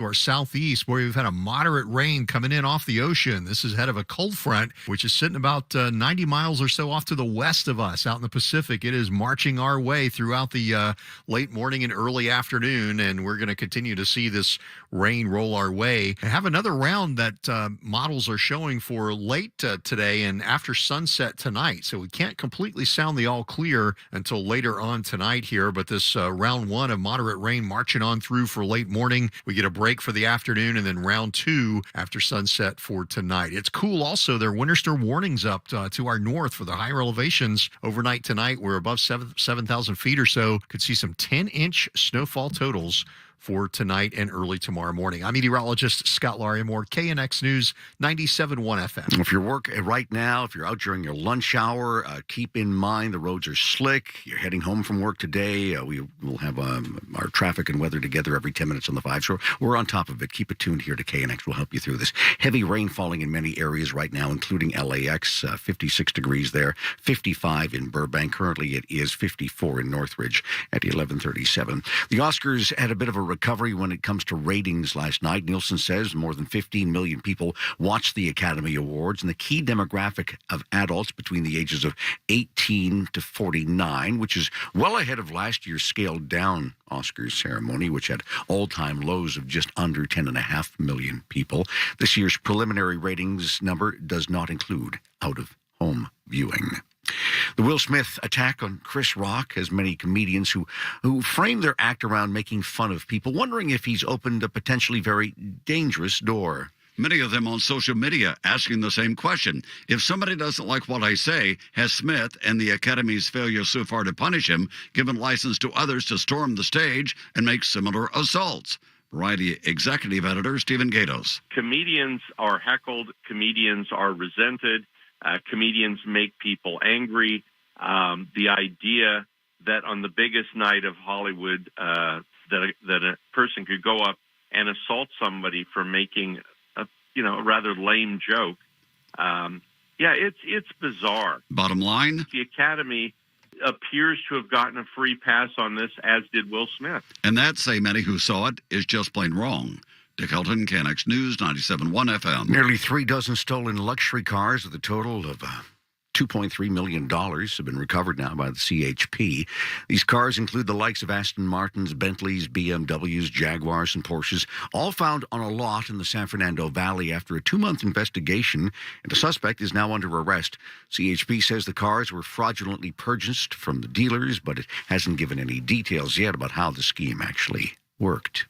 To our southeast, where we've had a moderate rain coming in off the ocean. This is ahead of a cold front, which is sitting about 90 miles or so off to the west of us out in the Pacific. It is marching our way throughout the late morning and early afternoon, and we're going to continue to see this rain roll our way. I have another round that models are showing for late today and after sunset tonight, so we can't completely sound the all clear until later on tonight here, but this round one of moderate rain marching on through for late morning. We get a break for the afternoon, and then round two after sunset for tonight. It's cool also. There are winter storm warnings up to our north for the higher elevations overnight tonight. We're above 7,000 feet or so. Could see some 10-inch snowfall totals for tonight and early tomorrow morning. I'm meteorologist Scott Larimore, KNX News 97.1 FM. If you're working right now, if you're out during your lunch hour, keep in mind the roads are slick. You're heading home from work today. We will have our traffic and weather together every 10 minutes on the 5. So we're on top of it. Keep it tuned here to KNX. We'll help you through this. Heavy rain falling in many areas right now, including LAX, 56 degrees there, 55 in Burbank. Currently it is 54 in Northridge at 11:37. The Oscars had a bit of a recovery when it comes to ratings last night. Nielsen says more than 15 million people watched the Academy Awards, and the key demographic of adults between the ages of 18 to 49, which is well ahead of last year's scaled-down Oscars ceremony, which had all-time lows of just under 10.5 million people. This year's preliminary ratings number does not include out-of-home viewing. The Will Smith attack on Chris Rock has many comedians who frame their act around making fun of people, wondering if he's opened a potentially very dangerous door. Many of them on social media asking the same question. If somebody doesn't like what I say, has Smith and the Academy's failure so far to punish him given license to others to storm the stage and make similar assaults? Variety executive editor Stephen Gatos. Comedians are heckled. Comedians are resented. Comedians make people angry. The idea that on the biggest night of Hollywood, that a person could go up and assault somebody for making a rather lame joke. It's bizarre. Bottom line, the Academy appears to have gotten a free pass on this, as did Will Smith. And that, say many who saw it, is just plain wrong. Dick Helton, KNX News, 97.1 FM. Nearly 3 dozen stolen luxury cars with a total of $2.3 million have been recovered now by the CHP. These cars include the likes of Aston Martins, Bentleys, BMWs, Jaguars, and Porsches, all found on a lot in the San Fernando Valley after a 2-month investigation, and the suspect is now under arrest. CHP says the cars were fraudulently purchased from the dealers, but it hasn't given any details yet about how the scheme actually worked.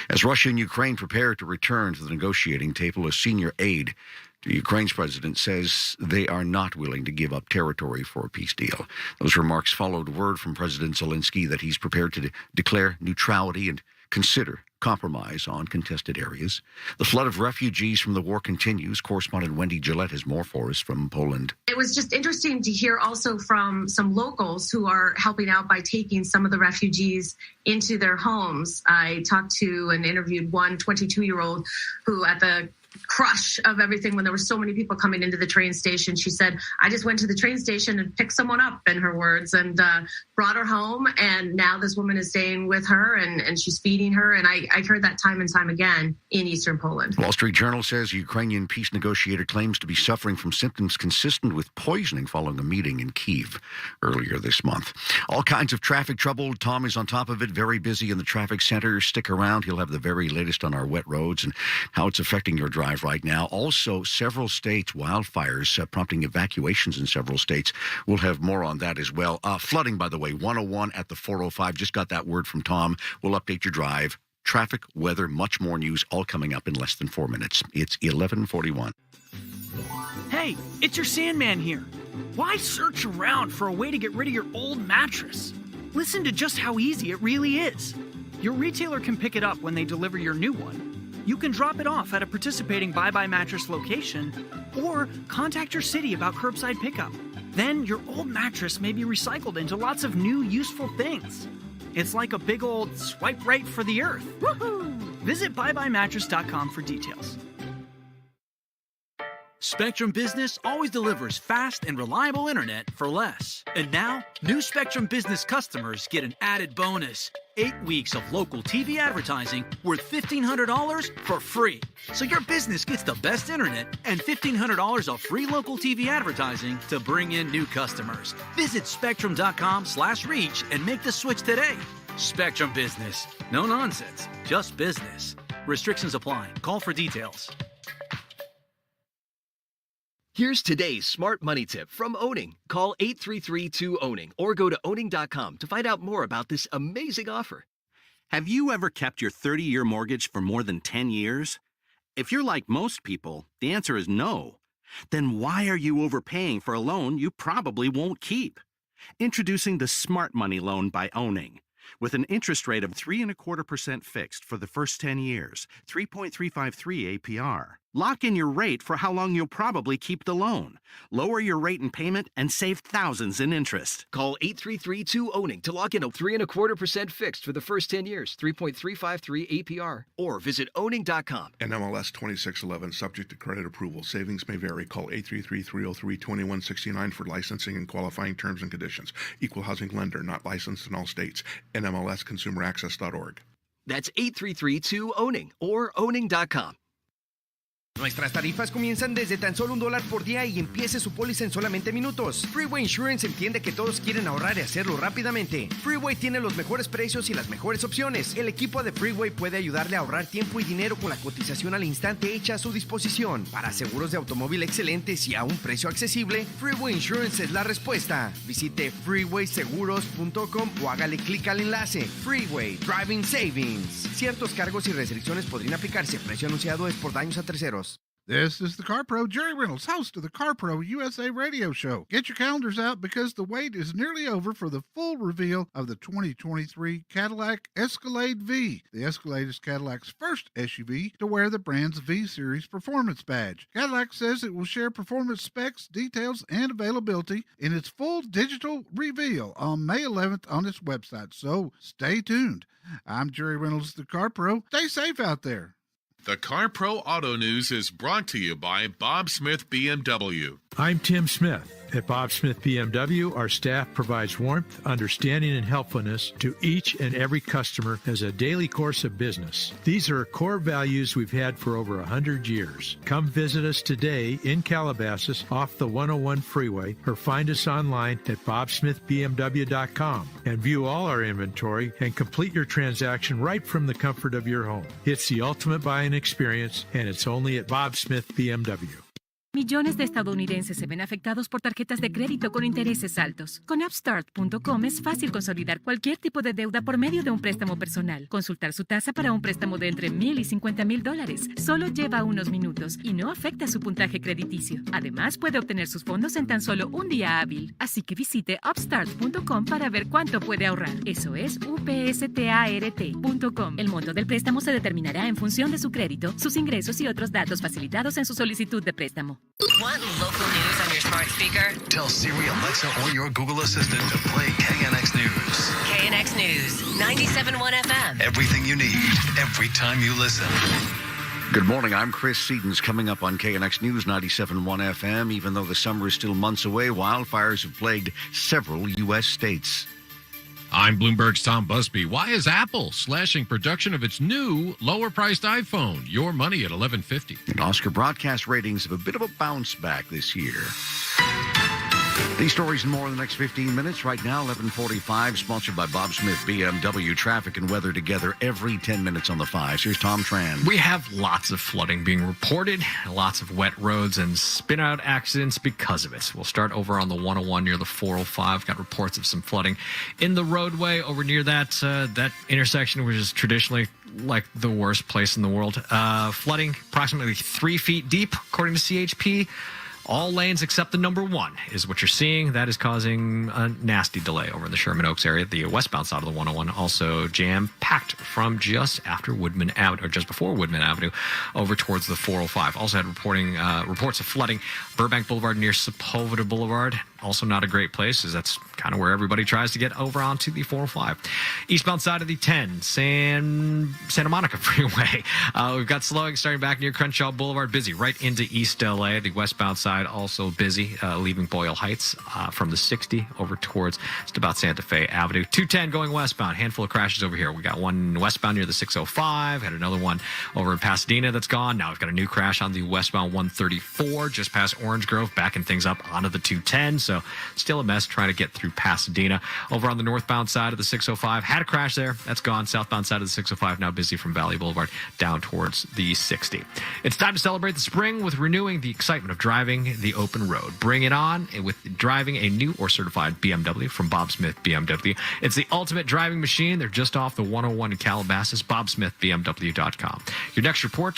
As Russia and Ukraine prepare to return to the negotiating table, a senior aide to Ukraine's president says they are not willing to give up territory for a peace deal. Those remarks followed word from President Zelensky that he's prepared to declare neutrality and consider compromise on contested areas. The flood of refugees from the war continues. Correspondent Wendy Gillette has more for us from Poland. It was just interesting to hear also from some locals who are helping out by taking some of the refugees into their homes. I talked to and interviewed one 22-year-old who at the crush of everything when there were so many people coming into the train station, she said, I just went to the train station and picked someone up, in her words, and brought her home. And now this woman is staying with her and she's feeding her. And I've heard that time and time again in eastern Poland. Wall Street Journal says a Ukrainian peace negotiator claims to be suffering from symptoms consistent with poisoning following a meeting in Kyiv earlier this month. All kinds of traffic trouble. Tom is on top of it, very busy in the traffic center. Stick around. He'll have the very latest on our wet roads and how it's affecting your drive right now. Also, several states, wildfires prompting evacuations in several states. We'll have more on that as well. Flooding, by the way, 101 at the 405. Just got that word from Tom. We'll update your drive. Traffic, weather, much more news, all coming up in less than 4 minutes. It's 11:41. Hey, it's your Sandman here. Why search around for a way to get rid of your old mattress? Listen to just how easy it really is. Your retailer can pick it up when they deliver your new one. You can drop it off at a participating Bye Bye Mattress location or contact your city about curbside pickup. Then your old mattress may be recycled into lots of new useful things. It's like a big old swipe right for the earth. Woohoo! Visit buyebuymattress.com for details. Spectrum Business always delivers fast and reliable internet for less. And now, new Spectrum Business customers get an added bonus. 8 weeks of local TV advertising worth $1,500 for free. So your business gets the best internet and $1,500 of free local TV advertising to bring in new customers. Visit spectrum.com/reach and make the switch today. Spectrum Business. No nonsense, just business. Restrictions apply. Call for details. Here's today's smart money tip from Owning. Call 833-2-OWNING or go to owning.com to find out more about this amazing offer. Have you ever kept your 30-year mortgage for more than 10 years? If you're like most people, the answer is no. Then why are you overpaying for a loan you probably won't keep? Introducing the Smart Money Loan by Owning. With an interest rate of 3.25% fixed for the first 10 years, 3.353 APR. Lock in your rate for how long you'll probably keep the loan. Lower your rate and payment and save thousands in interest. Call 833-2-OWNING to lock in a 3.25% fixed for the first 10 years, 3.353 APR. Or visit owning.com. NMLS 2611, subject to credit approval. Savings may vary. Call 833-303-2169 for licensing and qualifying terms and conditions. Equal housing lender, not licensed in all states. NMLSconsumeraccess.org. That's 833-2-OWNING or owning.com. Nuestras tarifas comienzan desde tan solo $1 por día y empiece su póliza en solamente minutos. Freeway Insurance entiende que todos quieren ahorrar y hacerlo rápidamente. Freeway tiene los mejores precios y las mejores opciones. El equipo de Freeway puede ayudarle a ahorrar tiempo y dinero con la cotización al instante hecha a su disposición. Para seguros de automóvil excelentes y a un precio accesible, Freeway Insurance es la respuesta. Visite freewayseguros.com o hágale clic al enlace. Freeway Driving Savings. Ciertos cargos y restricciones podrían aplicarse. Precio anunciado es por daños a terceros. This is the Car Pro, Jerry Reynolds, host of the Car Pro USA radio show. Get your calendars out because the wait is nearly over for the full reveal of the 2023 Cadillac Escalade V. The Escalade is Cadillac's first SUV to wear the brand's V-Series performance badge. Cadillac says it will share performance specs, details, and availability in its full digital reveal on May 11th on its website, so stay tuned. I'm Jerry Reynolds, the Car Pro. Stay safe out there. The Car Pro Auto News is brought to you by Bob Smith BMW. I'm Tim Smith. At Bob Smith BMW, our staff provides warmth, understanding, and helpfulness to each and every customer as a daily course of business. These are core values we've had for over 100 years. Come visit us today in Calabasas off the 101 freeway or find us online at bobsmithbmw.com and view all our inventory and complete your transaction right from the comfort of your home. It's the ultimate buying experience, and it's only at Bob Smith BMW. Millones de estadounidenses se ven afectados por tarjetas de crédito con intereses altos. Con Upstart.com es fácil consolidar cualquier tipo de deuda por medio de un préstamo personal. Consultar su tasa para un préstamo de entre $1,000 y $50,000 solo lleva unos minutos y no afecta su puntaje crediticio. Además, puede obtener sus fondos en tan solo un día hábil. Así que visite Upstart.com para ver cuánto puede ahorrar. Eso es upstart.com. El monto del préstamo se determinará en función de su crédito, sus ingresos y otros datos facilitados en su solicitud de préstamo. Want local news on your smart speaker? Tell Siri, Alexa, or your Google Assistant to play KNX News. KNX News, 97.1 FM. Everything you need, every time you listen. Good morning. I'm Chris Sedens. Coming up on KNX News 97.1 FM. Even though the summer is still months away, wildfires have plagued several U.S. states. I'm Bloomberg's Tom Busby. Why is Apple slashing production of its new, lower-priced iPhone? Your money at $11.50. And Oscar broadcast ratings have a bit of a bounce back this year. These stories and more in the next 15 minutes. Right now, 11:45, sponsored by Bob Smith BMW. Traffic and weather together every 10 minutes on the 5s. Here's Tom Tran. We have lots of flooding being reported, lots of wet roads and spin-out accidents because of it. We'll start over on the 101 near the 405. Got reports of some flooding in the roadway over near that intersection, which is traditionally like the worst place in the world. Flooding approximately 3 feet deep, according to CHP. All lanes except the number 1 is what you're seeing. That is causing a nasty delay over in the Sherman Oaks area. The westbound side of the 101 also jam-packed from just after Woodman Avenue, or just before Woodman Avenue, over towards the 405. Also had reports of flooding. Burbank Boulevard near Sepulveda Boulevard. also not a great place, as that's kind of where everybody tries to get over onto the 405. Eastbound side of the 10, Santa Monica Freeway. We've got slowing starting back near Crenshaw Boulevard, busy right into East LA. The westbound side also busy, leaving Boyle Heights from the 60 over towards just about Santa Fe Avenue. 210 going westbound. Handful of crashes over here. We got one westbound near the 605. Had another one over in Pasadena that's gone. Now we've got a new crash on the westbound 134 just past Orange Grove, backing things up onto the 210. So still a mess trying to get through Pasadena. Over on the northbound side of the 605, had a crash there. That's gone. Southbound side of the 605 now busy from Valley Boulevard down towards the 60. It's time to celebrate the spring with renewing the excitement of driving the open road. Bring it on with driving a new or certified BMW from Bob Smith BMW. It's the ultimate driving machine. They're just off the 101 in Calabasas. BobSmithBMW.com. Your next report,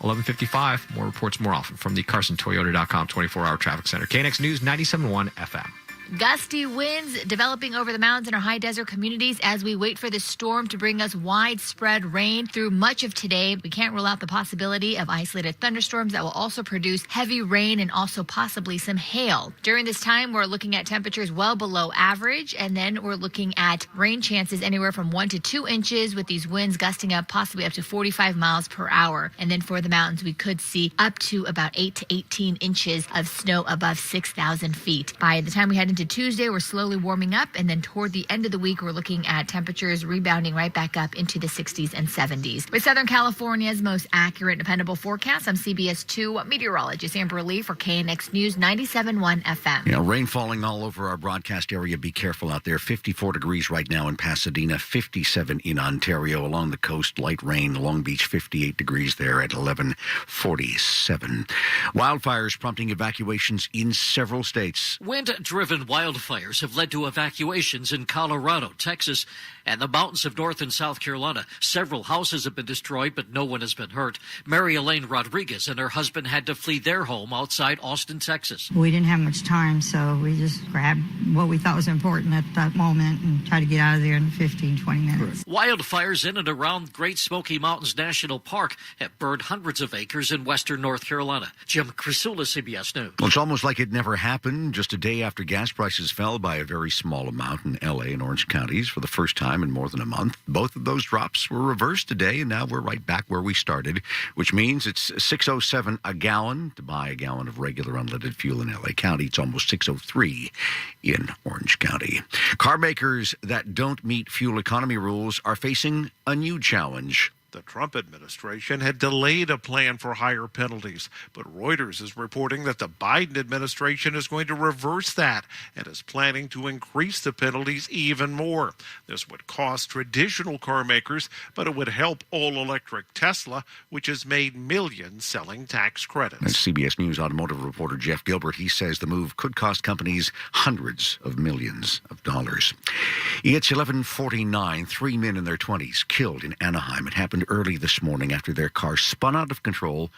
11:55. More reports more often from the CarsonToyota.com 24-hour traffic center. KNX News 97.1 FM. Gusty winds developing over the mountains in our high desert communities as we wait for the storm to bring us widespread rain through much of today. We can't rule out the possibility of isolated thunderstorms that will also produce heavy rain and also possibly some hail. During this time, we're looking at temperatures well below average, and then we're looking at rain chances anywhere from 1 to 2 inches, with these winds gusting up possibly up to 45 miles per hour. And then for the mountains, we could see up to about 8 to 18 inches of snow above 6,000 feet. By the time we head into Tuesday, we're slowly warming up, and then toward the end of the week, we're looking at temperatures rebounding right back up into the 60s and 70s. With Southern California's most accurate and dependable forecast, I'm CBS 2 meteorologist Amber Lee for KNX News 97.1 FM. You know, rain falling all over our broadcast area. Be careful out there. 54 degrees right now in Pasadena, 57 in Ontario. Along the coast, light rain. Long Beach, 58 degrees there at 11:47. Wildfires prompting evacuations in several states. Wind-driven wildfires have led to evacuations in Colorado, Texas, and the mountains of North and South Carolina. Several houses have been destroyed, but no one has been hurt. Mary Elaine Rodriguez and her husband had to flee their home outside Austin, Texas. We didn't have much time, so we just grabbed what we thought was important at that moment and tried to get out of there in 15, 20 minutes. Wildfires in and around Great Smoky Mountains National Park have burned hundreds of acres in western North Carolina. Jim Crisula, CBS News. Well, it's almost like it never happened. Just a day after gas prices fell by a very small amount in L.A. and Orange counties for the first time in more than a month. Both of those drops were reversed today, and now we're right back where we started, which means it's $6.07 a gallon to buy a gallon of regular unleaded fuel in L.A. County. It's almost $6.03 in Orange County. Car makers that don't meet fuel economy rules are facing a new challenge. The Trump administration had delayed a plan for higher penalties, but Reuters is reporting that the Biden administration is going to reverse that and is planning to increase the penalties even more. This would cost traditional car makers, but it would help all-electric Tesla, which has made millions selling tax credits. That's CBS News automotive reporter Jeff Gilbert. He says the move could cost companies hundreds of millions of dollars. It's 11:49. 3 men in their 20s killed in Anaheim. It happened early this morning after their car spun out of control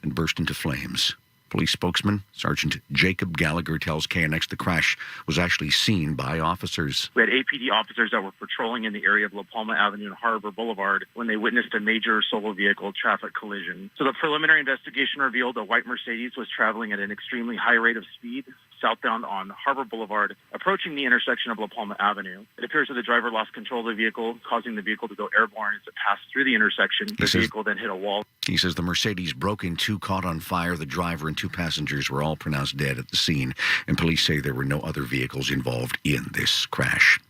and burst into flames. Police spokesman Sergeant Jacob Gallagher tells KNX the crash was actually seen by officers. We had APD officers that were patrolling in the area of La Palma Avenue and Harbor Boulevard when they witnessed a major solo vehicle traffic collision. So the preliminary investigation revealed a white Mercedes was traveling at an extremely high rate of speed southbound on Harbor Boulevard, approaching the intersection of La Palma Avenue. It appears that the driver lost control of the vehicle, causing the vehicle to go airborne as it passed through the intersection. The vehicle then hit a wall. He says the Mercedes broke in two, caught on fire. The driver and two passengers were all pronounced dead at the scene, and police say there were no other vehicles involved in this crash.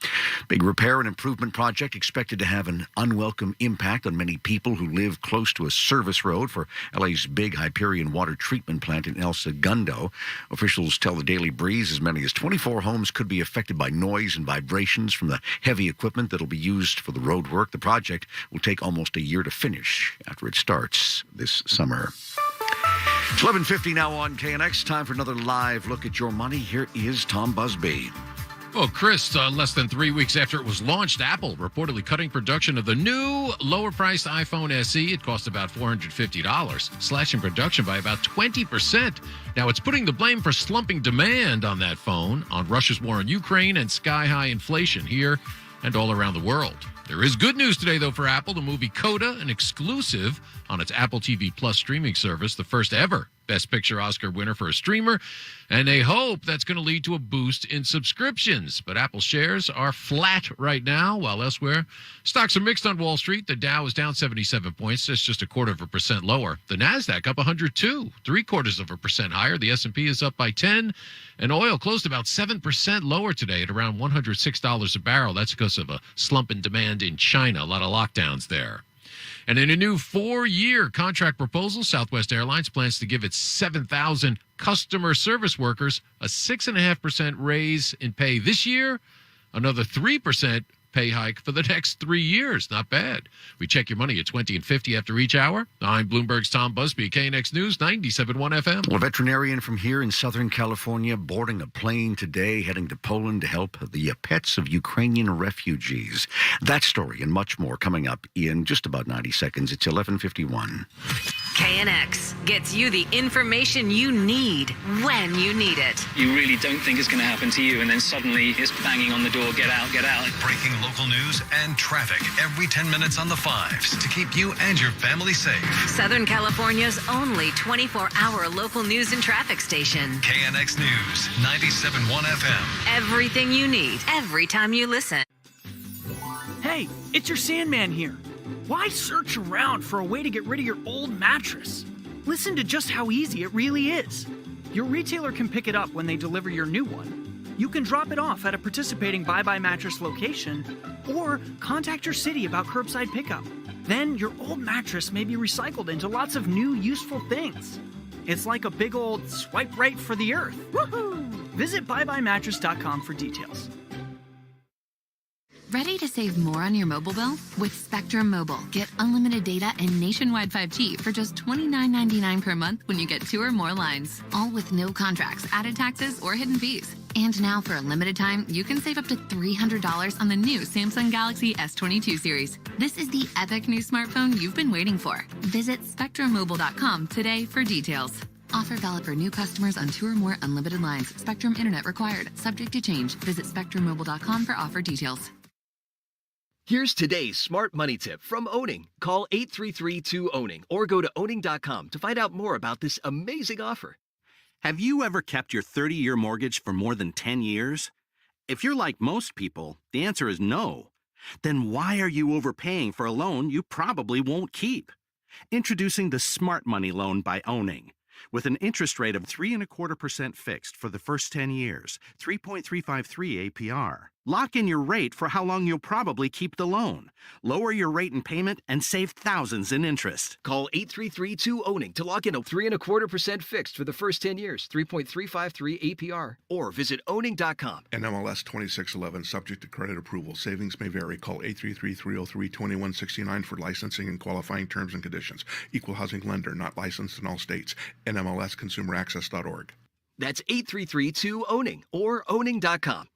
Big repair and improvement project expected to have an unwelcome impact on many people who live close to a service road for LA's big Hyperion water treatment plant in El Segundo. Officials tell the Daily Breeze as many as 24 homes could be affected by noise and vibrations from the heavy equipment that will be used for the road work. The project will take almost a year to finish after it starts this summer. It's 11:50 now on KNX. Time for another live look at your money. Here is Tom Busby. Well, Chris, less than 3 weeks after it was launched, Apple reportedly cutting production of the new lower-priced iPhone SE. It cost about $450, slashing production by about 20%. Now, it's putting the blame for slumping demand on that phone on Russia's war on Ukraine and sky-high inflation here and all around the world. There is good news today, though, for Apple. The movie Coda, an exclusive on its Apple TV Plus streaming service, the first ever Best Picture Oscar winner for a streamer, and they hope that's going to lead to a boost in subscriptions. But Apple shares are flat right now, while elsewhere, stocks are mixed on Wall Street. The Dow is down 77 points. That's just 0.25% lower. The Nasdaq up 102, 0.75% higher. The S&P is up by 10, and oil closed about 7% lower today at around $106 a barrel. That's because of a slump in demand in China. A lot of lockdowns there. And in a new 4-year contract proposal, Southwest Airlines plans to give its 7,000 customer service workers a 6.5% raise in pay this year, another 3% pay hike for the next 3 years. Not bad. We check your money at 20 and 50 after each hour. I'm Bloomberg's Tom Busby, KNX News, 97.1 FM. Well, a veterinarian from here in Southern California boarding a plane today, heading to Poland to help the pets of Ukrainian refugees. That story and much more coming up in just about 90 seconds. It's 11:51. KNX gets you the information you need when you need it. You really don't think it's going to happen to you, and then suddenly it's banging on the door, get out, get out. Breaking local news and traffic every 10 minutes on the fives to keep you and your family safe. Southern California's only 24-hour local news and traffic station. KNX News, 97.1 FM. Everything you need, every time you listen. Hey, it's your Sandman here. Why search around for a way to get rid of your old mattress? Listen to just how easy it really is. Your retailer can pick it up when they deliver your new one. You can drop it off at a participating Bye Bye Mattress location or contact your city about curbside pickup. Then your old mattress may be recycled into lots of new useful things. It's like a big old swipe right for the earth. Woohoo! Visit buybuymattress.com for details. Ready to save more on your mobile bill? With Spectrum Mobile, get unlimited data and nationwide 5G for just $29.99 per month when you get 2 or more lines. All with no contracts, added taxes, or hidden fees. And now for a limited time, you can save up to $300 on the new Samsung Galaxy S22 series. This is the epic new smartphone you've been waiting for. Visit SpectrumMobile.com today for details. Offer valid for new customers on 2 or more unlimited lines. Spectrum Internet required. Subject to change. Visit SpectrumMobile.com for offer details. Here's today's smart money tip from Owning. Call 833-2-OWNING or go to owning.com to find out more about this amazing offer. Have you ever kept your 30-year mortgage for more than 10 years? If you're like most people, the answer is no. Then why are you overpaying for a loan you probably won't keep? Introducing the Smart Money Loan by Owning. With an interest rate of 3.25% fixed for the first 10 years, 3.353 APR. Lock in your rate for how long you'll probably keep the loan. Lower your rate and payment and save thousands in interest. Call 833-2-OWNING to lock in a 3.25% fixed for the first 10 years, 3.353 APR, or visit owning.com. NMLS 2611, subject to credit approval. Savings may vary. Call 833-303-2169 for licensing and qualifying terms and conditions. Equal housing lender, not licensed in all states. NMLSconsumeraccess.org. That's 833-2-OWNING or owning.com.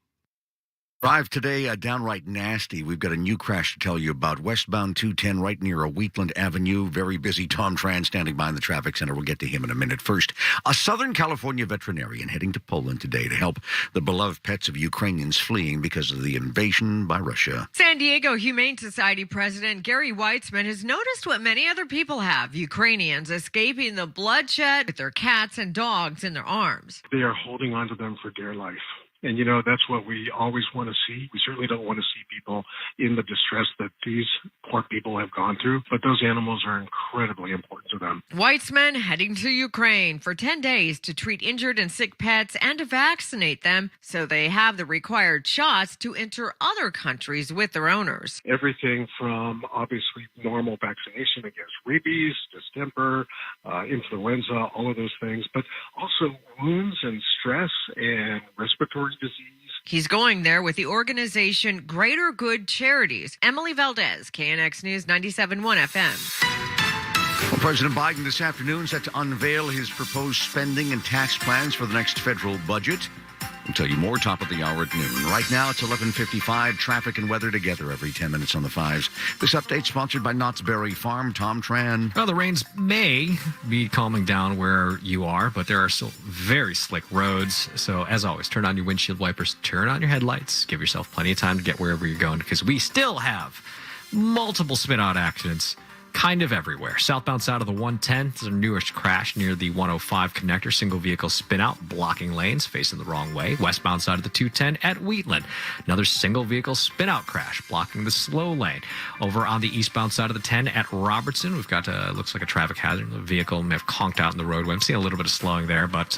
Drive today, downright nasty. We've got a new crash to tell you about. Westbound 210 right near Wheatland Avenue. Very busy. Tom Tran standing by in the traffic center. We'll get to him in a minute. First, a Southern California veterinarian heading to Poland today to help the beloved pets of Ukrainians fleeing because of the invasion by Russia. San Diego Humane Society President Gary Weitzman has noticed what many other people have: Ukrainians escaping the bloodshed with their cats and dogs in their arms. They are holding on to them for dear life. And, you know, that's what we always want to see. We certainly don't want to see people in the distress that these poor people have gone through, but those animals are incredibly important to them. Weitzman heading to Ukraine for 10 days to treat injured and sick pets and to vaccinate them so they have the required shots to enter other countries with their owners. Everything from obviously normal vaccination against rabies, distemper, influenza, all of those things, but also wounds and stress and respiratory disease. He's going there with the organization Greater Good Charities. Emily Valdez, KNX News 97.1 FM. Well, President Biden this afternoon set to unveil his proposed spending and tax plans for the next federal budget. We'll tell you more top of the hour at noon. Right now, it's 11:55. Traffic and weather together every 10 minutes on the fives. This update sponsored by Knott's Berry Farm. Tom Tran. Well, the rains may be calming down where you are, but there are still very slick roads. So, as always, turn on your windshield wipers, turn on your headlights, give yourself plenty of time to get wherever you're going, because we still have multiple spin-out accidents kind of everywhere. Southbound side of the 110, there's a newish crash near the 105 connector. Single vehicle spin out, blocking lanes, facing the wrong way. Westbound side of the 210 at Wheatland. Another single vehicle spin out crash, blocking the slow lane. Over on the eastbound side of the 10 at Robertson, we've got looks like a traffic hazard. The vehicle may have conked out in the roadway. I'm seeing a little bit of slowing there, but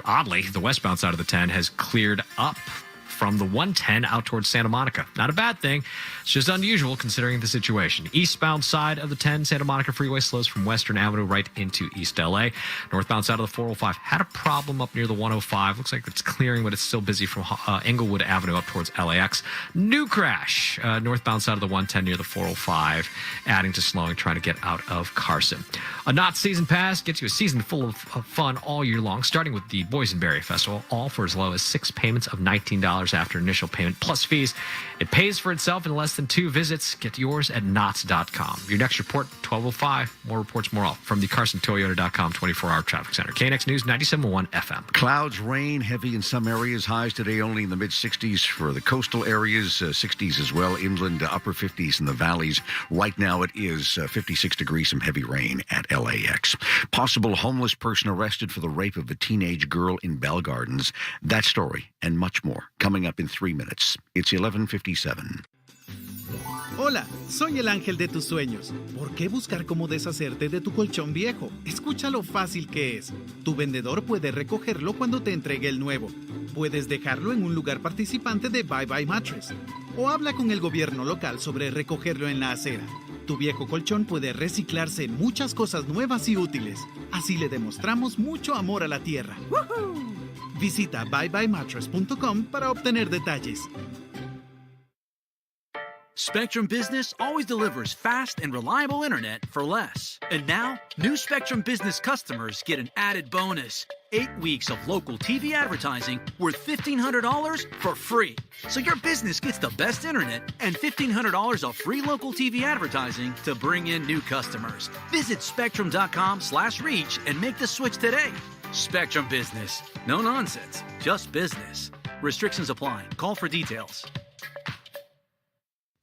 oddly, the westbound side of the 10 has cleared up from the 110 out towards Santa Monica. Not a bad thing. It's just unusual considering the situation. Eastbound side of the 10 Santa Monica Freeway slows from Western Avenue right into East LA. Northbound side of the 405 had a problem up near the 105. Looks like it's clearing, but it's still busy from Englewood Avenue up towards LAX. New crash. Northbound side of the 110 near the 405, adding to slowing, trying to get out of Carson. A Knott's Season Pass gets you a season full of fun all year long, starting with the Boysenberry Festival, all for as low as 6 payments of $19 after initial payment plus fees. It pays for itself in less than 2 visits. Get yours at knotts.com. Your next report, 12:05. More reports, more all from the CarsonToyota.com 24-hour traffic center. KNX News 97.1 FM. Clouds, rain, heavy in some areas. Highs today only in the mid-60s for the coastal areas, 60s as well. Inland, upper 50s in the valleys. Right now it is 56 degrees, some heavy rain at LAX. Possible homeless person arrested for the rape of a teenage girl in Bell Gardens. That story and much more coming up in 3 minutes. It's 11:57. Hola, soy el ángel de tus sueños. ¿Por qué buscar cómo deshacerte de tu colchón viejo? Escucha lo fácil que es. Tu vendedor puede recogerlo cuando te entregue el nuevo. Puedes dejarlo en un lugar participante de Bye Bye Mattress. O habla con el gobierno local sobre recogerlo en la acera. Tu viejo colchón puede reciclarse en muchas cosas nuevas y útiles. Así le demostramos mucho amor a la tierra. ¡Woohoo! Visita buybymattress.com para obtener detalles. Spectrum Business always delivers fast and reliable internet for less. And now, new Spectrum Business customers get an added bonus. 8 weeks of local TV advertising worth $1,500 for free. So your business gets the best internet and $1,500 of free local TV advertising to bring in new customers. Visit spectrum.com/reach and make the switch today. Spectrum Business. No nonsense, just business. Restrictions apply. Call for details.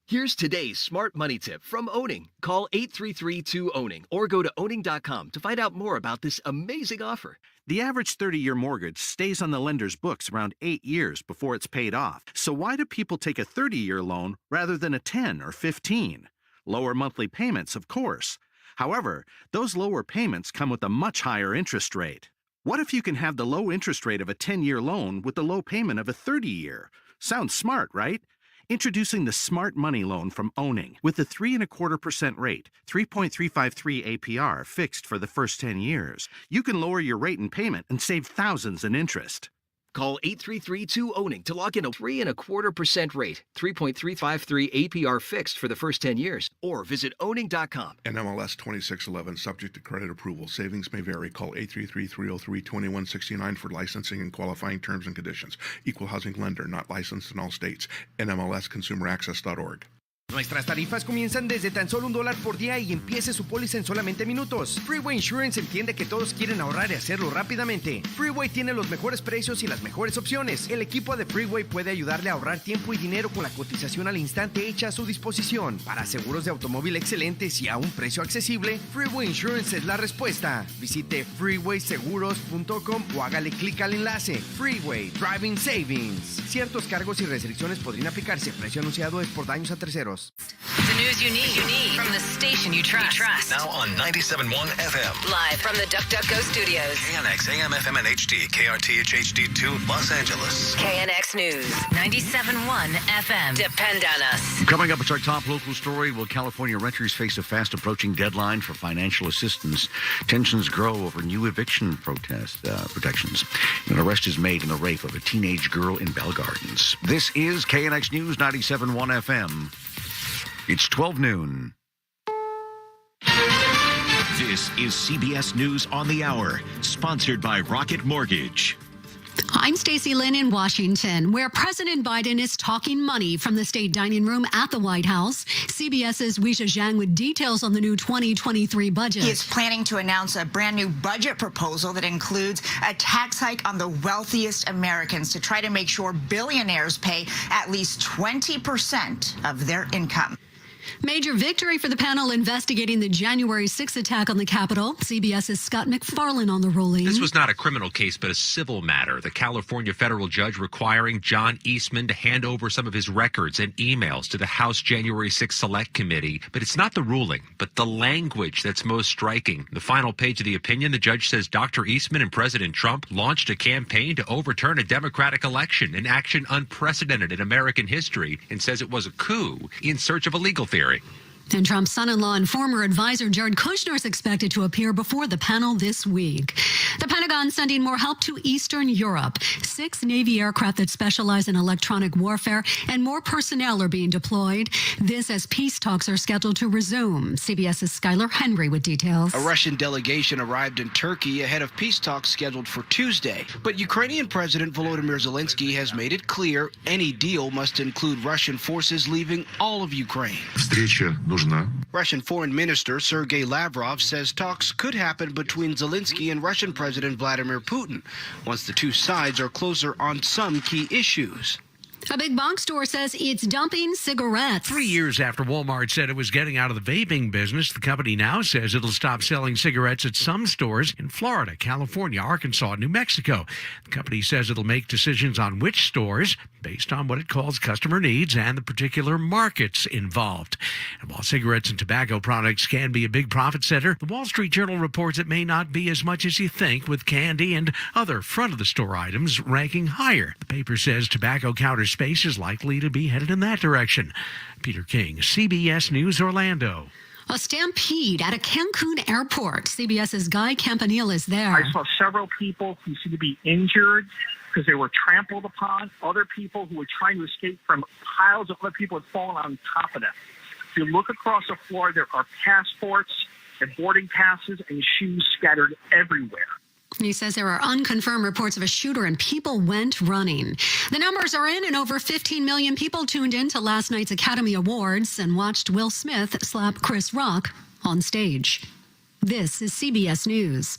Here's today's smart money tip from Owning. Call 833-2-OWNING or go to owning.com to find out more about this amazing offer. The average 30-year mortgage stays on the lender's books around 8 years before it's paid off. So why do people take a 30-year loan rather than a 10 or 15? Lower monthly payments, of course. However, those lower payments come with a much higher interest rate. What if you can have the low interest rate of a 10-year loan with the low payment of a 30-year? Sounds smart, right? Introducing the Smart Money Loan from Owning with a 3.25% rate, 3.353 APR fixed for the first 10 years. You can lower your rate and payment and save thousands in interest. Call 833-2-OWNING to lock in a 3.25% rate, 3.353 APR fixed for the first 10 years, or visit owning.com. NMLS 2611, subject to credit approval. Savings may vary. Call 833-303-2169 for licensing and qualifying terms and conditions. Equal housing lender, not licensed in all states. NMLSconsumeraccess.org. Nuestras tarifas comienzan desde tan solo $1 por día y empiece su póliza en solamente minutos. Freeway Insurance entiende que todos quieren ahorrar y hacerlo rápidamente. Freeway tiene los mejores precios y las mejores opciones. El equipo de Freeway puede ayudarle a ahorrar tiempo y dinero con la cotización al instante hecha a su disposición. Para seguros de automóvil excelentes y a un precio accesible, Freeway Insurance es la respuesta. Visite freewayseguros.com o hágale clic al enlace. Freeway Driving Savings. Ciertos cargos y restricciones podrían aplicarse. Precio anunciado es por daños a terceros. The news you need from the station you trust. Now on 97.1 FM. Live from the DuckDuckGo studios. KNX, AM, FM, and HD. KRTH HD2, Los Angeles. KNX News, 97.1 FM. Depend on us. Coming up, it's our top local story. Will California renters face a fast-approaching deadline for financial assistance? Tensions grow over new eviction protections. An arrest is made in the rape of a teenage girl in Bell Gardens. This is KNX News 97.1 FM. It's 12 noon. This is CBS News on the Hour, sponsored by Rocket Mortgage. I'm Stacey Lynn in Washington, where President Biden is talking money from the state dining room at the White House. CBS's Weisha Zhang with details on the new 2023 budget. He is planning to announce a brand new budget proposal that includes a tax hike on the wealthiest Americans to try to make sure billionaires pay at least 20% of their income. Major victory for the panel investigating the January 6th attack on the Capitol. CBS's Scott McFarlane on the ruling. This was not a criminal case, but a civil matter. The California federal judge requiring John Eastman to hand over some of his records and emails to the House January 6th Select Committee. But it's not the ruling, but the language that's most striking. The final page of the opinion, the judge says Dr. Eastman and President Trump launched a campaign to overturn a Democratic election, an action unprecedented in American history, and says it was a coup in search of a legal theory. And Trump's son-in-law and former advisor Jared Kushner is expected to appear before the panel this week. The Pentagon sending more help to Eastern Europe. 6 Navy aircraft that specialize in electronic warfare and more personnel are being deployed. This as peace talks are scheduled to resume. CBS's Skylar Henry with details. A Russian delegation arrived in Turkey ahead of peace talks scheduled for Tuesday. But Ukrainian President Volodymyr Zelensky has made it clear any deal must include Russian forces leaving all of Ukraine. Russian Foreign Minister Sergei Lavrov says talks could happen between Zelensky and Russian President Vladimir Putin once the two sides are closer on some key issues. A big box store says it's dumping cigarettes. 3 years after Walmart said it was getting out of the vaping business, the company now says it'll stop selling cigarettes at some stores in Florida, California, Arkansas, and New Mexico. The company says it'll make decisions on which stores based on what it calls customer needs and the particular markets involved. And while cigarettes and tobacco products can be a big profit center, the Wall Street Journal reports it may not be as much as you think, with candy and other front-of-the-store items ranking higher. The paper says tobacco counter space is likely to be headed in that direction. Peter King, CBS News, Orlando. A stampede at a Cancun airport. CBS's Guy Campanile is there. I saw several people who seemed to be injured because they were trampled upon. Other people who were trying to escape from piles of other people had fallen on top of them. If you look across the floor, there are passports and boarding passes and shoes scattered everywhere. He says there are unconfirmed reports of a shooter and people went running. The numbers are in, and over 15 million people tuned in to last night's Academy Awards and watched Will Smith slap Chris Rock on stage. This is CBS News.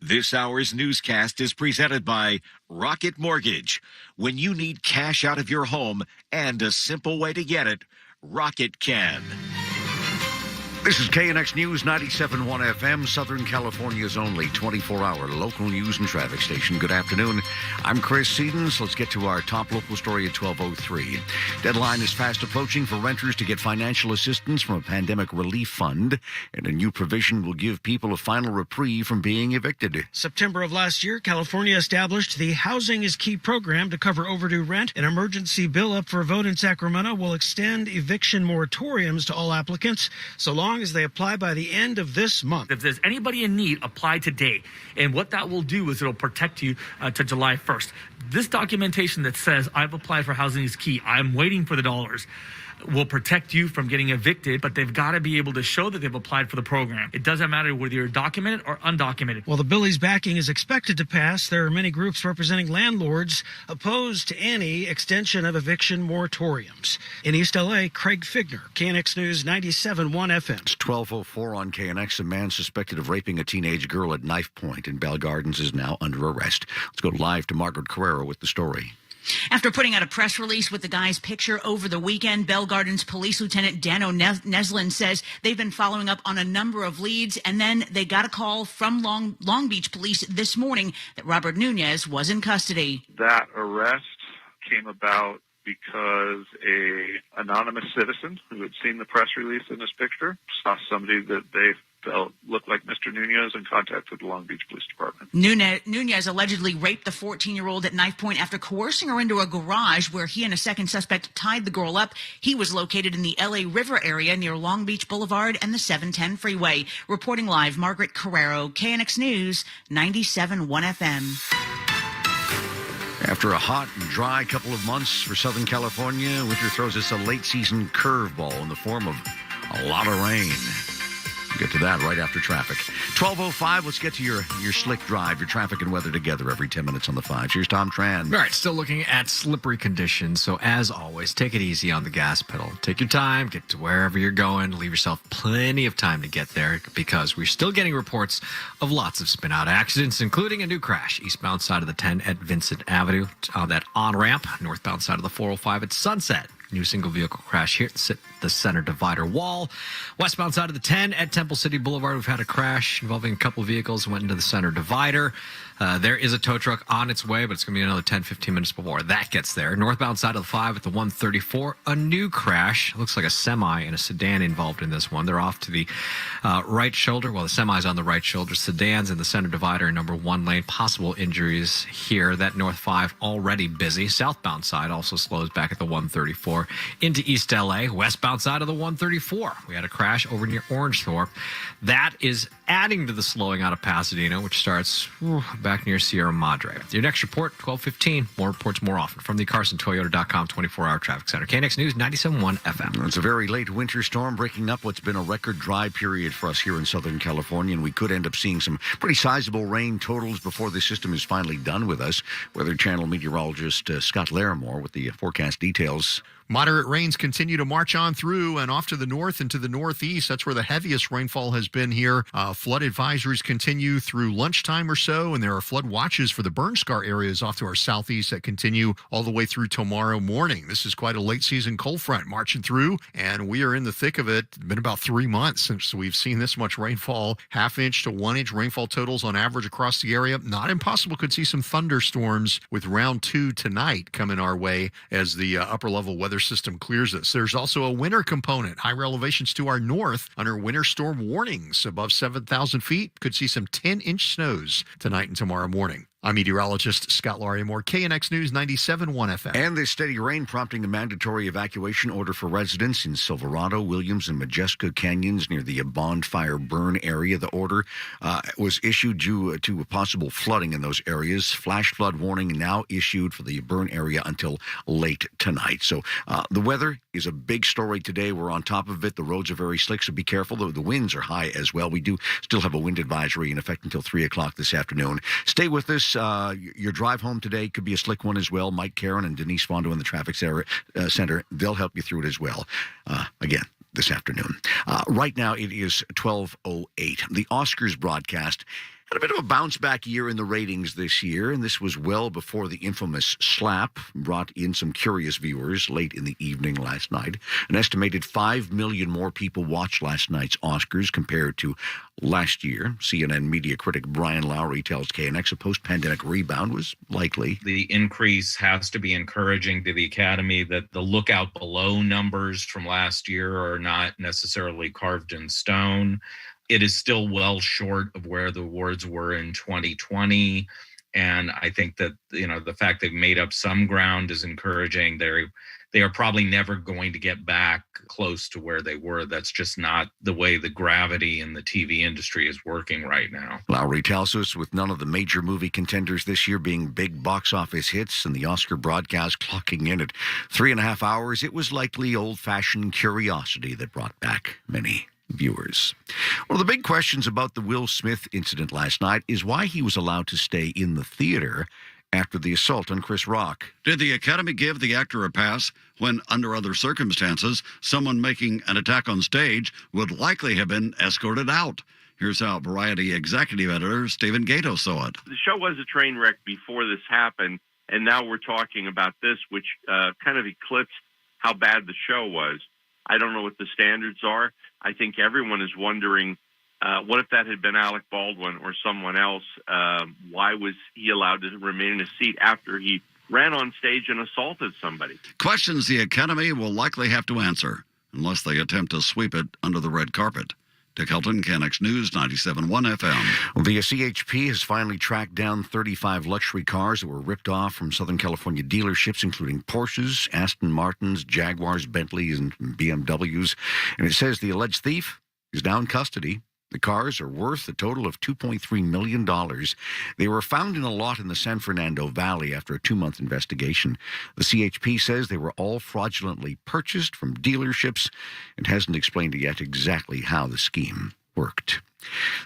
This hour's newscast is presented by Rocket Mortgage. When you need cash out of your home and a simple way to get it, Rocket can. This is KNX News 97.1 FM, Southern California's only 24-hour local news and traffic station. Good afternoon. I'm Chris Sedens. Let's get to our top local story at 12:03. Deadline is fast approaching for renters to get financial assistance from a pandemic relief fund, and a new provision will give people a final reprieve from being evicted. September of last year, California established the Housing is Key program to cover overdue rent. An emergency bill up for a vote in Sacramento will extend eviction moratoriums to all applicants, so long as they apply by the end of this month. If there's anybody in need, apply today. And what that will do is it'll protect you to July 1st. This documentation that says I've applied for Housing is Key, I'm waiting for the dollars, will protect you from getting evicted, but they've got to be able to show that they've applied for the program. It doesn't matter whether you're documented or undocumented. While the bill he's backing is expected to pass, there are many groups representing landlords opposed to any extension of eviction moratoriums. In East L.A., Craig Figner, KNX News 97.1 FM. It's 12:04 on KNX. A man suspected of raping a teenage girl at knife point in Bell Gardens is now under arrest. Let's go live to Margaret Carrero with the story. After putting out a press release with the guy's picture over the weekend, Bell Gardens Police Lieutenant Dano Neslin says they've been following up on a number of leads, and then they got a call from Long Beach Police this morning that Robert Nunez was in custody. That arrest came about because a anonymous citizen who had seen the press release in this picture saw somebody that they felt looked like Mr. Nunez and contacted the Long Beach Police Department. Nunez allegedly raped the 14-year-old at knife point after coercing her into a garage where he and a second suspect tied the girl up. He was located in the L.A. River area near Long Beach Boulevard and the 710 freeway. Reporting live, Margaret Carrero, KNX News, 97.1 FM. After a hot and dry couple of months for Southern California, winter throws us a late-season curveball in the form of a lot of rain. We'll get to that right after traffic. 12:05, let's get to your slick drive, your traffic and weather together every 10 minutes on the 5. Here's Tom Tran. All right, still looking at slippery conditions. So as always, take it easy on the gas pedal. Take your time, get to wherever you're going. Leave yourself plenty of time to get there because we're still getting reports of lots of spin-out accidents, including a new crash eastbound side of the 10 at Vincent Avenue, that on-ramp, northbound side of the 405 at Sunset. New single vehicle crash here at the center divider wall. Westbound side of the 10 at Temple City Boulevard, we've had a crash involving a couple vehicles, went into the center divider. There is a tow truck on its way, but it's going to be another 10, 15 minutes before that gets there. Northbound side of the 5 at the 134, a new crash. Looks like a semi and a sedan involved in this one. They're off to the right shoulder. Well, the semi's on the right shoulder. Sedan's in the center divider, number 1 lane. Possible injuries here. That North 5 already busy. Southbound side also slows back at the 134 into East LA. Westbound side of the 134. We had a crash over near Orangethorpe. That is adding to the slowing out of Pasadena, which starts back near Sierra Madre. Your next report, 12:15. More reports more often from the CarsonToyota.com 24-hour traffic center. KNX News 97.1 FM. It's a very late winter storm breaking up what's been a record dry period for us here in Southern California, and we could end up seeing some pretty sizable rain totals before the system is finally done with us. Weather Channel meteorologist Scott Larimore with the forecast details. Moderate rains continue to march on through and off to the north and to the northeast. That's where the heaviest rainfall has been here. Flood advisories continue through lunchtime or so, and there are flood watches for the burn scar areas off to our southeast that continue all the way through tomorrow morning. This is quite a late season cold front marching through, and we are in the thick of it. It's been about 3 months since we've seen this much rainfall, 1/2 inch to 1 inch rainfall totals on average across the area. Not impossible. Could see some thunderstorms with round 2 tonight coming our way as the upper level weather system clears us. There's also a winter component. Higher elevations to our north under winter storm warnings above 7,000 feet. Could see some 10-inch snows tonight and tomorrow morning. I'm meteorologist Scott Larimore, KNX News 97.1 FM. And this steady rain prompting a mandatory evacuation order for residents in Silverado, Williams, and Majeska Canyons near the bonfire burn area. The order was issued due to possible flooding in those areas. Flash flood warning now issued for the burn area until late tonight. So the weather is a big story today. We're on top of it. The roads are very slick, so be careful. The winds are high as well. We do still have a wind advisory in effect until 3 o'clock this afternoon. Stay with us. Your drive home today could be a slick one as well. Mike Karen and Denise Fondo in the traffic center, they'll help you through it as well. Again, this afternoon. Right now, it is 12:08. The Oscars broadcast had a bit of a bounce-back year in the ratings this year, and this was well before the infamous slap brought in some curious viewers late in the evening last night. An estimated 5 million more people watched last night's Oscars compared to last year. CNN media critic Brian Lowry tells KNX a post-pandemic rebound was likely. The increase has to be encouraging to the Academy, that the lookout below numbers from last year are not necessarily carved in stone. It is still well short of where the awards were in 2020. And I think that, the fact they've made up some ground is encouraging. They are probably never going to get back close to where they were. That's just not the way the gravity in the TV industry is working right now. Lowry tells us with none of the major movie contenders this year being big box office hits and the Oscar broadcast clocking in at 3.5 hours, it was likely old-fashioned curiosity that brought back many viewers. One of the big questions about the Will Smith incident last night is why he was allowed to stay in the theater after the assault on Chris Rock. Did the Academy give the actor a pass when, under other circumstances, someone making an attack on stage would likely have been escorted out? Here's how Variety executive editor Stephen Gato saw it. The show was a train wreck before this happened, and now we're talking about this, which kind of eclipsed how bad the show was. I don't know what the standards are. I think everyone is wondering, what if that had been Alec Baldwin or someone else? Why was he allowed to remain in his seat after he ran on stage and assaulted somebody? Questions the Academy will likely have to answer, unless they attempt to sweep it under the red carpet. Dick Helton, KNX News, 97.1 FM. The CHP has finally tracked down 35 luxury cars that were ripped off from Southern California dealerships, including Porsches, Aston Martins, Jaguars, Bentleys, and BMWs. And it says the alleged thief is now in custody. The cars are worth a total of $2.3 million. They were found in a lot in the San Fernando Valley after a 2-month investigation. The CHP says they were all fraudulently purchased from dealerships and hasn't explained yet exactly how the scheme worked.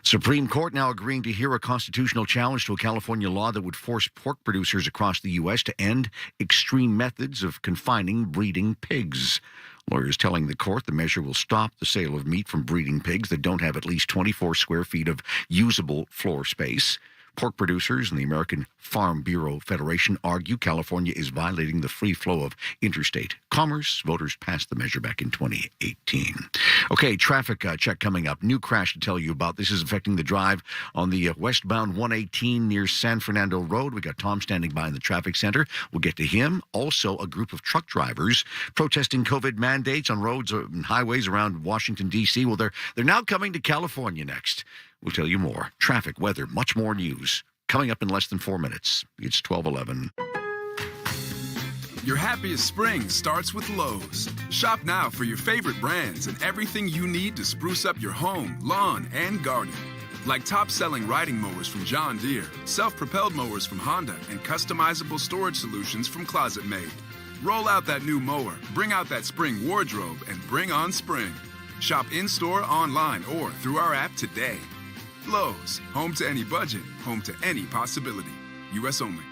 Supreme Court now agreeing to hear a constitutional challenge to a California law that would force pork producers across the U.S. to end extreme methods of confining breeding pigs. Lawyers telling the court the measure will stop the sale of meat from breeding pigs that don't have at least 24 square feet of usable floor space. Pork producers and the American Farm Bureau Federation argue California is violating the free flow of interstate commerce. Voters passed the measure back in 2018. Okay, traffic check coming up. New crash to tell you about. This is affecting the drive on the westbound 118 near San Fernando Road. We got Tom standing by in the traffic center. We'll get to him. Also, a group of truck drivers protesting COVID mandates on roads and highways around Washington, D.C. Well, they're now coming to California next. We'll tell you more. Traffic, weather, much more news. Coming up in less than 4 minutes. It's 12:11. Your happiest spring starts with Lowe's. Shop now for your favorite brands and everything you need to spruce up your home, lawn, and garden. Like top-selling riding mowers from John Deere, self-propelled mowers from Honda, and customizable storage solutions from Closet Made. Roll out that new mower, bring out that spring wardrobe, and bring on spring. Shop in-store, online, or through our app today. Lowe's, home to any budget, home to any possibility. U.S. only.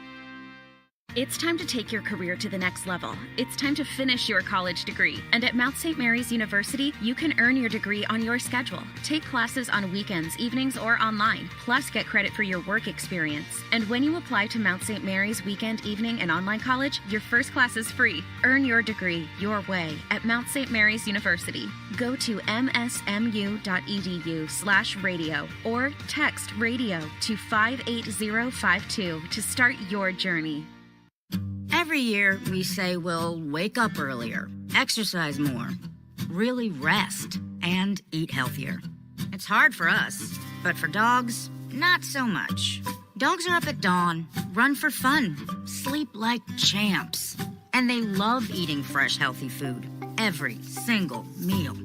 It's time to take your career to the next level. It's time to finish your college degree. And at Mount St. Mary's University, you can earn your degree on your schedule. Take classes on weekends, evenings, or online, plus get credit for your work experience. And when you apply to Mount St. Mary's weekend, evening, and online college, your first class is free. Earn your degree your way at Mount St. Mary's University. Go to msmu.edu/radio or text radio to 58052 to start your journey. Every year, we say we'll wake up earlier, exercise more, really rest, and eat healthier. It's hard for us, but for dogs, not so much. Dogs are up at dawn, run for fun, sleep like champs, and they love eating fresh, healthy food every single meal.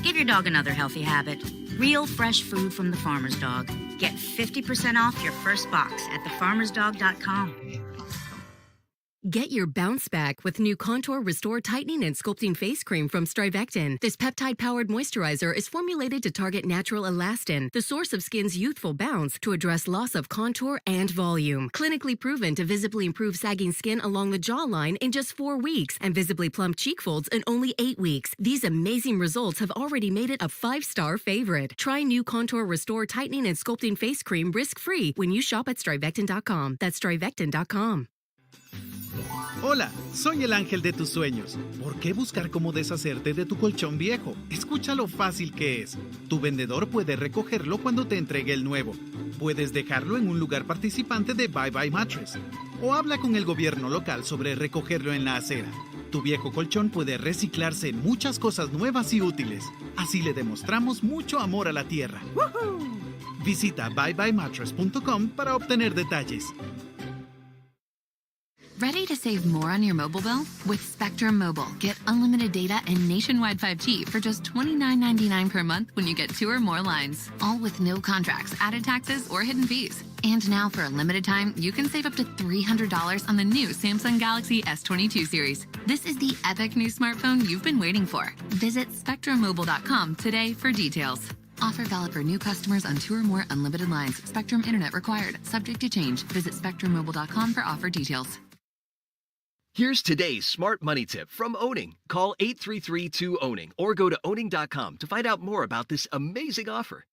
Give your dog another healthy habit. Real fresh food from the Farmer's Dog. Get 50% off your first box at thefarmersdog.com. Get your bounce back with new Contour Restore Tightening and Sculpting Face Cream from Strivectin. This peptide-powered moisturizer is formulated to target natural elastin, the source of skin's youthful bounce, to address loss of contour and volume. Clinically proven to visibly improve sagging skin along the jawline in just 4 weeks and visibly plump cheek folds in only 8 weeks. These amazing results have already made it a 5-star favorite. Try new Contour Restore Tightening and Sculpting Face Cream risk-free when you shop at Strivectin.com. That's Strivectin.com. Hola, soy el ángel de tus sueños. ¿Por qué buscar cómo deshacerte de tu colchón viejo? Escucha lo fácil que es. Tu vendedor puede recogerlo cuando te entregue el nuevo. Puedes dejarlo en un lugar participante de Bye Bye Mattress. O habla con el gobierno local sobre recogerlo en la acera. Tu viejo colchón puede reciclarse en muchas cosas nuevas y útiles. Así le demostramos mucho amor a la tierra. ¡Woohoo! Visita buybymattress.com para obtener detalles. Ready to save more on your mobile bill? With Spectrum Mobile, get unlimited data and nationwide 5G for just $29.99 per month when you get 2 or more lines. All with no contracts, added taxes, or hidden fees. And now for a limited time, you can save up to $300 on the new Samsung Galaxy S22 series. This is the epic new smartphone you've been waiting for. Visit SpectrumMobile.com today for details. Offer valid for new customers on 2 or more unlimited lines. Spectrum Internet required. Subject to change. Visit SpectrumMobile.com for offer details. Here's today's smart money tip from Owning. Call 833-2-OWNING or go to owning.com to find out more about this amazing offer.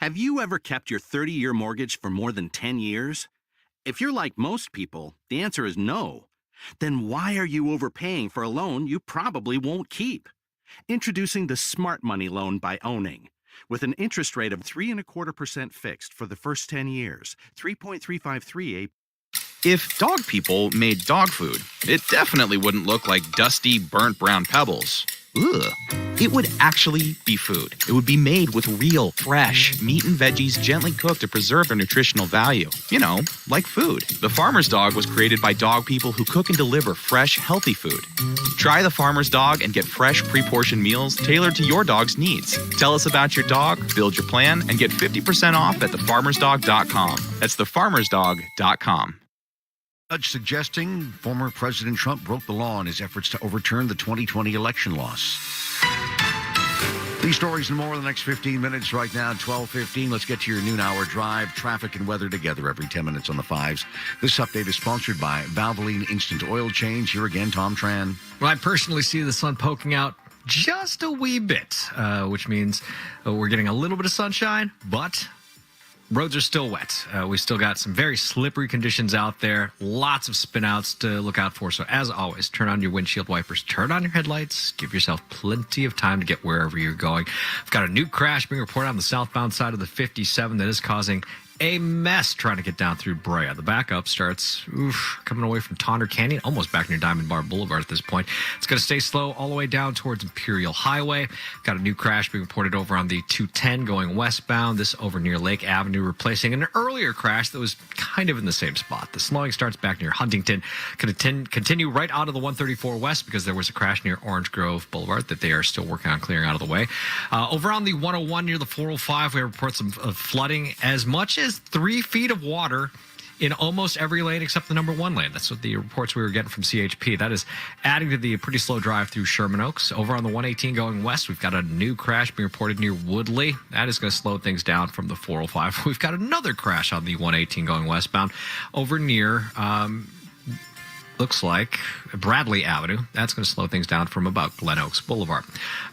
Have you ever kept your 30-year mortgage for more than 10 years? If you're like most people, the answer is no. Then why are you overpaying for a loan you probably won't keep? Introducing the Smart Money Loan by Owning. With an interest rate of 3.25% fixed for the first 10 years, 3.353 If dog people made dog food, it definitely wouldn't look like dusty, burnt brown pebbles. Ugh. It would actually be food. It would be made with real, fresh meat and veggies gently cooked to preserve their nutritional value. You know, like food. The Farmer's Dog was created by dog people who cook and deliver fresh, healthy food. Try the Farmer's Dog and get fresh, pre-portioned meals tailored to your dog's needs. Tell us about your dog, build your plan, and get 50% off at thefarmersdog.com. That's thefarmersdog.com. Judge suggesting former President Trump broke the law in his efforts to overturn the 2020 election loss. These stories and more in the next 15 minutes. Right now, 12:15. Let's get to your noon hour drive. Traffic and weather together every 10 minutes on the 5s. This update is sponsored by Valvoline Instant Oil Change. Here again, Tom Tran. Well, I personally see the sun poking out just a wee bit, which means we're getting a little bit of sunshine, but roads are still wet. We still got some very slippery conditions out there. Lots of spinouts to look out for. So as always, turn on your windshield wipers, turn on your headlights, give yourself plenty of time to get wherever you're going. I've got a new crash being reported on the southbound side of the 57 that is causing a mess trying to get down through Brea. The backup starts coming away from Tonner Canyon, almost back near Diamond Bar Boulevard at this point. It's going to stay slow all the way down towards Imperial Highway. Got a new crash being reported over on the 210 going westbound. This over near Lake Avenue, replacing an earlier crash that was kind of in the same spot. The slowing starts back near Huntington. Going to continue right out of the 134 west because there was a crash near Orange Grove Boulevard that they are still working on clearing out of the way. Over on the 101 near the 405, we have reports of flooding as much as 3 feet of water in almost every lane except the number 1 lane. That's what the reports we were getting from CHP. That is adding to the pretty slow drive through Sherman Oaks. Over on the 118 going west, we've got a new crash being reported near Woodley. That is going to slow things down from the 405. We've got another crash on the 118 going westbound over near looks like Bradley Avenue. That's going to slow things down from about Glen Oaks Boulevard.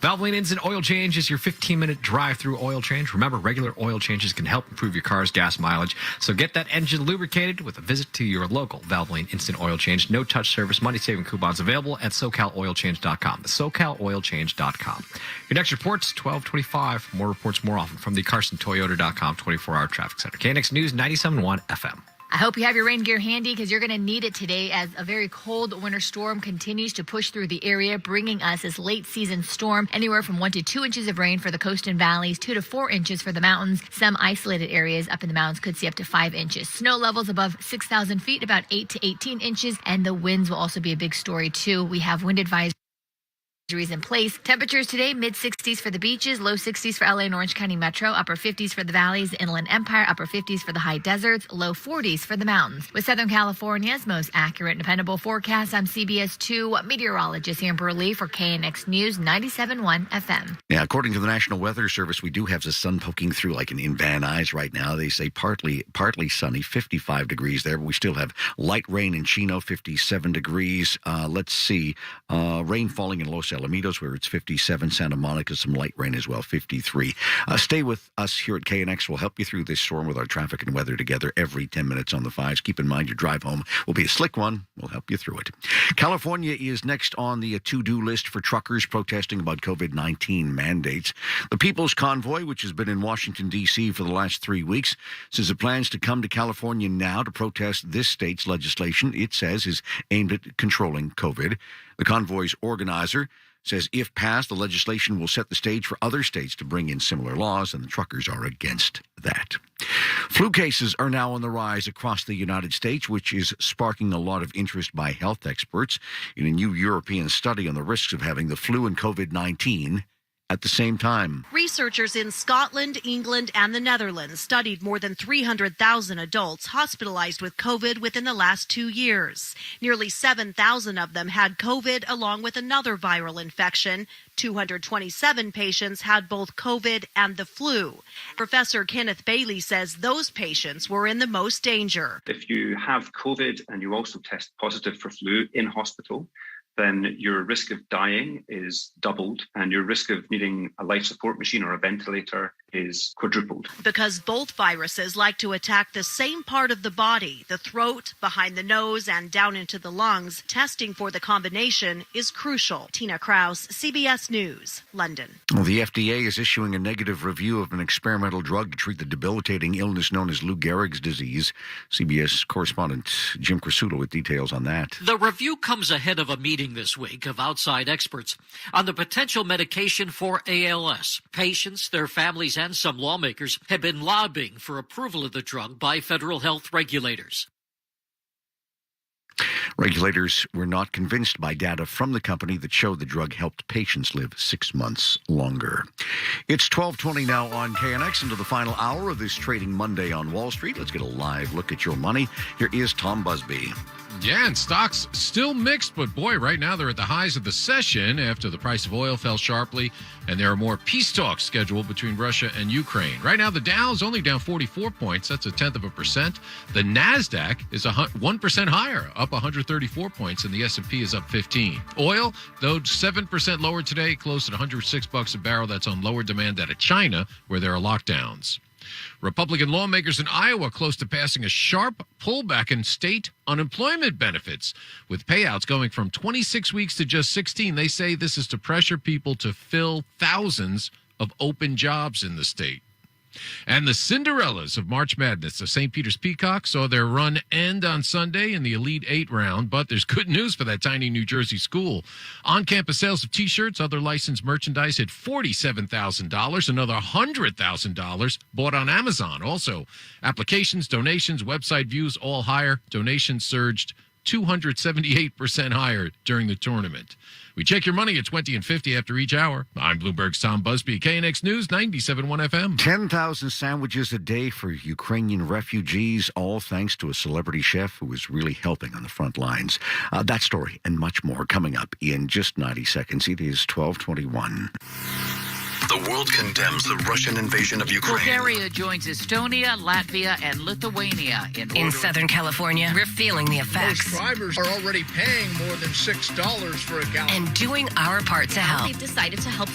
Valvoline Instant Oil Change is your 15-minute drive-through oil change. Remember, regular oil changes can help improve your car's gas mileage. So get that engine lubricated with a visit to your local Valvoline Instant Oil Change. No-touch service, money-saving coupons available at SoCalOilChange.com. The SoCalOilChange.com. Your next report's 12:25. More reports more often from the CarsonToyota.com 24-hour traffic center. KNX News 97.1 FM. I hope you have your rain gear handy because you're going to need it today as a very cold winter storm continues to push through the area, bringing us this late season storm anywhere from 1 to 2 inches of rain for the coast and valleys, 2 to 4 inches for the mountains. Some isolated areas up in the mountains could see up to 5 inches. Snow levels above 6,000 feet, about 8 to 18 inches, and the winds will also be a big story too. We have wind advisories in place. Temperatures today, mid-60s for the beaches, low 60s for LA and Orange County Metro, upper 50s for the valleys, Inland Empire, upper 50s for the high deserts, low 40s for the mountains. With Southern California's most accurate and dependable forecast, I'm CBS 2 meteorologist Amber Lee for KNX News 97.1 FM. Yeah, according to the National Weather Service, we do have the sun poking through like in Van Nuys right now. They say partly sunny, 55 degrees there, but we still have light rain in Chino, 57 degrees. Let's see, rain falling in Los Alamitos, where it's 57. Santa Monica, some light rain as well, 53. Stay with us here at KNX. We'll help you through this storm with our traffic and weather together every 10 minutes on the 5s. Keep in mind your drive home will be a slick one. We'll help you through it. California is next on the to-do list for truckers protesting about COVID-19 mandates. The People's Convoy, which has been in Washington, D.C. for the last 3 weeks, says it plans to come to California now to protest this state's legislation it says is aimed at controlling COVID. The convoy's organizer says if passed, the legislation will set the stage for other states to bring in similar laws, and the truckers are against that. Flu cases are now on the rise across the United States, which is sparking a lot of interest by health experts in a new European study on the risks of having the flu and COVID-19 at the same time. Researchers in Scotland, England, and the Netherlands studied more than 300,000 adults hospitalized with COVID within the last 2 years. Nearly 7,000 of them had COVID along with another viral infection. 227 patients had both COVID and the flu. Professor Kenneth Bailey says those patients were in the most danger. If you have COVID and you also test positive for flu in hospital, then your risk of dying is doubled and your risk of needing a life support machine or a ventilator is quadrupled. Because both viruses like to attack the same part of the body, the throat, behind the nose, and down into the lungs, testing for the combination is crucial. Tina Kraus, CBS News, London. Well, the FDA is issuing a negative review of an experimental drug to treat the debilitating illness known as Lou Gehrig's disease. CBS correspondent Jim Crisulo with details on that. The review comes ahead of a meeting this week of outside experts on the potential medication for ALS. Patients, their families, and some lawmakers have been lobbying for approval of the drug by federal health regulators. Regulators were not convinced by data from the company that showed the drug helped patients live 6 months longer. It's 12:20 now on KNX into the final hour of this Trading Monday on Wall Street. Let's get a live look at your money. Here is Tom Busby. Yeah, and stocks still mixed, but boy, right now they're at the highs of the session after the price of oil fell sharply, and there are more peace talks scheduled between Russia and Ukraine. Right now, the Dow's only down 44 points. That's 0.1%. The NASDAQ is 1% higher, up 134 points, and the S&P is up 15. Oil, though 7% lower today, closed at $106 a barrel. That's on lower demand out of China, where there are lockdowns. Republican lawmakers in Iowa close to passing a sharp pullback in state unemployment benefits, with payouts going from 26 weeks to just 16. They say this is to pressure people to fill thousands of open jobs in the state. And the Cinderellas of March Madness, the St. Peter's Peacocks, saw their run end on Sunday in the Elite Eight round, but there's good news for that tiny New Jersey school. On-campus sales of T-shirts, other licensed merchandise hit $47,000, another $100,000 bought on Amazon. Also, applications, donations, website views, all higher. Donations surged 278% higher during the tournament. We check your money at 20 and 50 after each hour. I'm Bloomberg's Tom Busby, KNX News 97.1 FM. 10,000 sandwiches a day for Ukrainian refugees, all thanks to a celebrity chef who is really helping on the front lines. That story and much more coming up in just 90 seconds. It is 12:21. The world condemns the Russian invasion of Ukraine. Bulgaria joins Estonia, Latvia, and Lithuania in Southern California. We're feeling the effects. Most drivers are already paying more than $6 for a gallon. And doing our part to help. We've decided to help